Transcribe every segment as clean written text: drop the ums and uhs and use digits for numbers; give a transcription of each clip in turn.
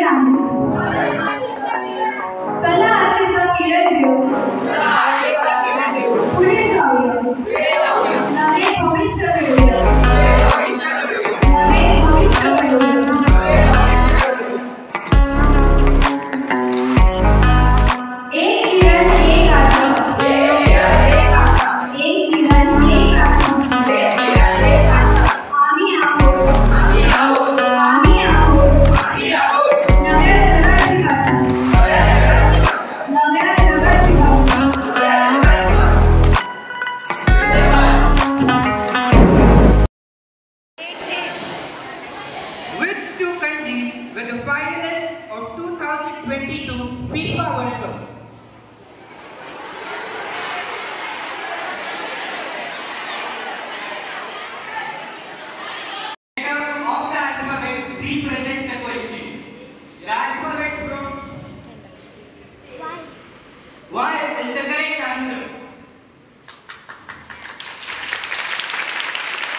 किरण आहे. चला आशेचा किरण घेऊन पुढे जाऊया. नवे भविष्य घडवूया. नवे भविष्य घडवूया. एक किरण एक आशा. एक किरण एक आशा. आम्ही आहोत. आम्ही आहोत. नव्या जगाची भाषा. नव्या जगाची भाषा. Which two countries were the finalists of 2022 FIFA World Cup? Letter of the alphabet represents a question. The alphabet from Y is the correct answer.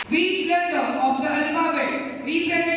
Which letter of the alphabet represents